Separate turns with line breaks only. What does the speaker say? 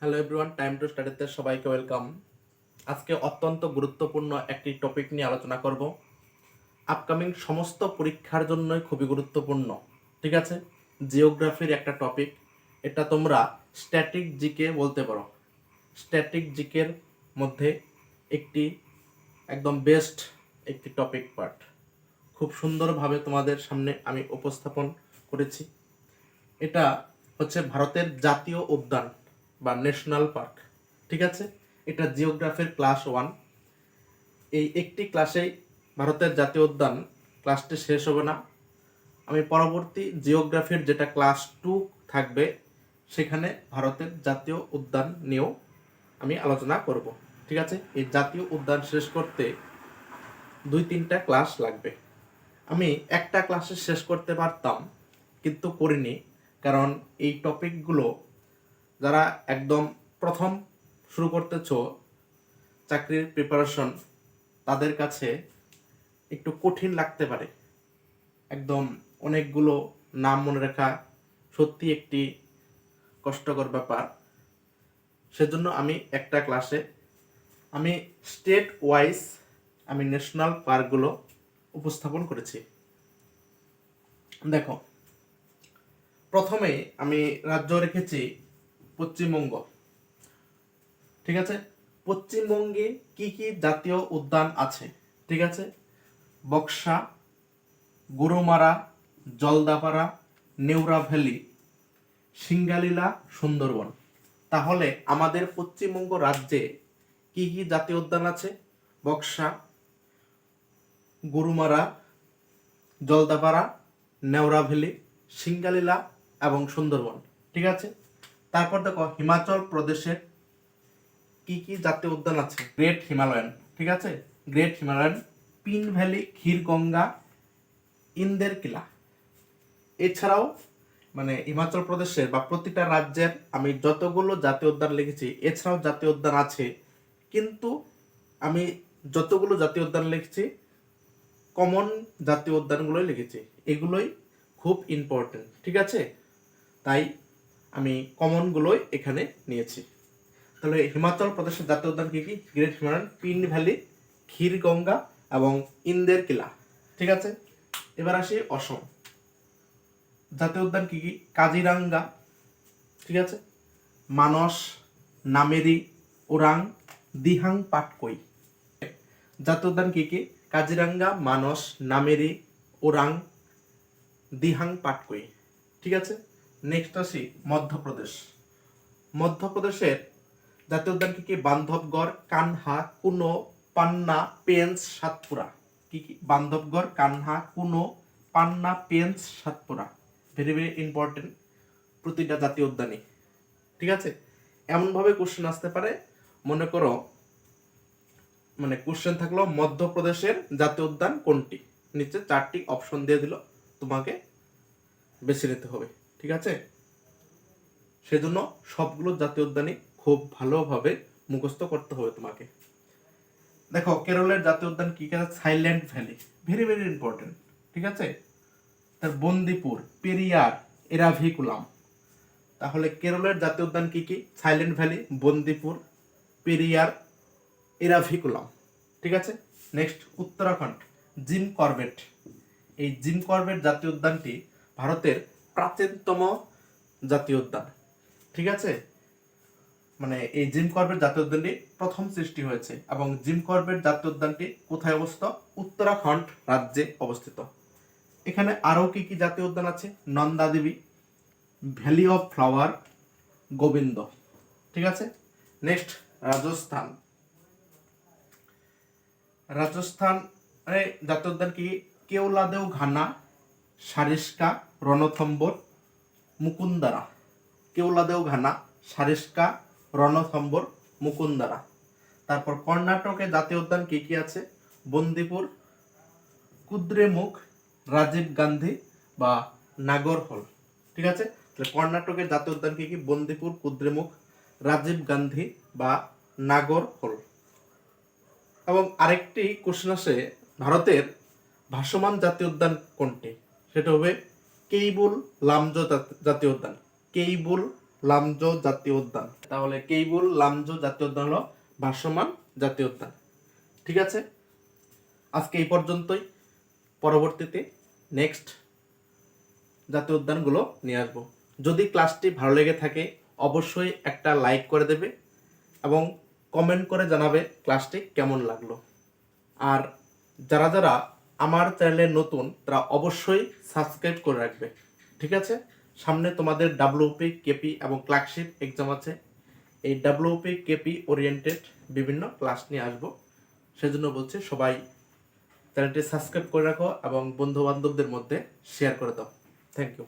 Hello everyone, time to স্টাডিতে সবাইকে welcome. আজকে অত্যন্ত গুরুত্বপূর্ণ একটি টপিক নিয়ে আলোচনা করব। আপকামিং সমস্ত পরীক্ষার জন্যই খুবই গুরুত্বপূর্ণ। ঠিক আছে, জিওগ্রাফির একটা টপিক। এটা তোমরা স্ট্যাটিক জিকে বলতে পারো। স্ট্যাটিক জিকের মধ্যে একটি একদম বেস্ট একটি টপিক পার্ট। খুব সুন্দরভাবে তোমাদের সামনে আমি উপস্থাপন করেছি। এটা হচ্ছে ভারতের জাতীয় উদ্যান বা ন্যাশনাল পার্ক। ঠিক আছে, এটা জিওগ্রাফির ক্লাস 1। এই একটি ক্লাসেই ভারতের জাতীয় উদ্যান ক্লাসটি শেষ হবে না। আমি পরবর্তী জিওগ্রাফির যেটা ক্লাস 2 থাকবে সেখানে ভারতের জাতীয় উদ্যান নিয়েও আমি আলোচনা করব। ঠিক আছে, এই জাতীয় উদ্যান শেষ করতে 2-3টা ক্লাস লাগবে। আমি একটা ক্লাসে শেষ করতে পারতাম, কিন্তু করিনি। কারণ এই টপিকগুলো যারা একদম প্রথম শুরু করতেছ চাকরির প্রিপারেশন, তাদের কাছে একটু কঠিন লাগতে পারে। একদম অনেকগুলো নাম মনে রাখা সত্যি একটি কষ্টকর ব্যাপার। সেজন্য আমি একটা ক্লাসে আমি স্টেট ওয়াইজ আমি ন্যাশনাল পার্কগুলো উপস্থাপন করেছি। দেখো, প্রথমে আমি রাজ্য রেখেছি পশ্চিমবঙ্গ। ঠিক আছে, পশ্চিমবঙ্গে কি কি জাতীয় উদ্যান আছে? ঠিক আছে, বক্সা, গরুমারা, জলদাপাড়া, নেউরা ভ্যালি, সিঙ্গালীলা, সুন্দরবন। তাহলে আমাদের পশ্চিমবঙ্গ রাজ্যে কি কি জাতীয় উদ্যান আছে? বক্সা, গরুমারা, জলদাপাড়া, নেওরা ভ্যালি, সিঙ্গালীলা এবং সুন্দরবন। ঠিক আছে, তারপর দেখো হিমাচল প্রদেশের কি কি জাতীয় উদ্যান আছে? Great Himalayan. ঠিক আছে, great Himalayan, pin valley, Kheerganga, ইন্দের কিলা। এছাড়াও হিমাচল প্রদেশের বা প্রতিটা রাজ্যের আমি যতগুলো জাতীয় উদ্যান লিখেছি, এছাড়াও জাতীয় উদ্যান আছে, কিন্তু আমি যতগুলো জাতীয় উদ্যান লিখেছি কমন জাতীয় উদ্যানগুলোই লিখেছি। এগুলোই খুব ইম্পর্টেন্ট। ঠিক আছে, তাই আমি কমনগুলোই এখানে নিয়েছি। তাহলে হিমাচল প্রদেশের জাতীয় উদ্যান কি কি? Great Himalayan, pin valley, Kheerganga এবং ইন্দের কিলা। ঠিক আছে, এবার আসি অসম। জাতীয় উদ্যান কি কি? কাজিরাঙ্গা, ঠিক আছে, মানস, নামেরি, ওরাং, দিহাং পাটকই। জাতীয় উদ্যান কি কি? কাজিরাঙ্গা, মানস, নামেরি, ওরাং, দিহাং পাটকই। ঠিক আছে, নেক্সট আসি মধ্যপ্রদেশ। মধ্যপ্রদেশের জাতীয় উদ্যান কি কি? বান্ধবগড়, কানহা, কুনো, পান্না, পেঞ্চ, সাতপুরা। কি কি? Bandhavgarh, Kanha, Kuno, Panna, Pench, Satpura. Very very important প্রতিটা জাতীয় উদ্যানই। ঠিক আছে, এমনভাবে কোশ্চেন আসতে পারে, মনে করো কোশ্চেন থাকলো মধ্যপ্রদেশের জাতীয় উদ্যান কোনটি, নিচে 4টি অপশন দিয়ে দিল, তোমাকে বেছে নিতে হবে। ঠিক আছে, সেজন্য সবগুলো জাতীয় উদ্যানই খুব ভালোভাবে মুখস্থ করতে হবে তোমাকে। দেখো, কেরলের জাতীয় উদ্যান কি? Silent valley, very very important. ঠিক আছে, তার বন্দিপুর, পেরিয়ার, এরাভিকুলাম। তাহলে কেরলের জাতীয় উদ্যান কি কি? Silent valley, Bandipur, Periyar, Eravikulam. ঠিক আছে, নেক্সট উত্তরাখণ্ড, জিম করবেট। এই জিম করবেট জাতীয় উদ্যানটি ভারতের প্রাচীনতম জাতীয় উদ্যান। ঠিক আছে, এই জিম করবেট জাতীয় উদ্যানটি প্রথম সৃষ্টি হয়েছে এবং জিম করবেট জাতীয় উদ্যানটি কোথায় অবস্থিত? উত্তরাখণ্ড রাজ্যে অবস্থিত। এখানে আরও কি কি জাতীয় উদ্যান আছে? Nanda Devi, valley of flower, Govinda. ঠিক আছে, নেক্সট রাজস্থান। রাজস্থান জাতীয় উদ্যান কি? কেওলাদেও ঘানা, সারিস্কা, রণথম্বর, মুকুন্দারা। কেওলাদেও ঘানা, সারিস্কা, রণথম্বর, মুকুন্দারা। তারপর কর্ণাটকে জাতীয় উদ্যান কি কি আছে? বন্দিপুর, কুদ্রেমুখ, রাজীব গান্ধী বা নাগরহোল। ঠিক আছে, তাহলে কর্ণাটকের জাতীয় উদ্যান কি কি? বন্দিপুর, কুদ্রেমুখ, রাজীব গান্ধী বা নাগরহোল। এবং আরেকটি কোশ্চেন আসে, ভারতের ভাসমান জাতীয় উদ্যান কোনটি? সেটা হবে কেইবুল লামজো জাতীয় উদ্যান। কেইবুল লামজো জাতীয় উদ্যান। তাহলে কেইবুল লামজো জাতীয় উদ্যান হলো ভাসমান জাতীয় উদ্যান। ঠিক আছে, আজকে এই পর্যন্তই। পরবর্তীতে নেক্সট জাতীয় উদ্যানগুলো নিয়ে আসবো। যদি ক্লাসটি ভালো লেগে থাকে অবশ্যই একটা লাইক করে দেবে এবং কমেন্ট করে জানাবে ক্লাসটি কেমন লাগলো। আর যারা যারা আমার চ্যানেলে নতুন তারা অবশ্যই সাবস্ক্রাইব করে রাখবে। ঠিক আছে, সামনে তোমাদের ডাব্লিউপি কেপি এবং ক্লার্কশিপ এক্সাম আছে। এই ডাব্লিউপি কেপি ওরিয়েন্টেড বিভিন্ন ক্লাস নিয়ে আসবো। সেজন্য বলছি সবাই চ্যানেলটি সাবস্ক্রাইব করে রাখো এবং বন্ধু বান্ধবদের মধ্যে শেয়ার করে দাও। Thank you.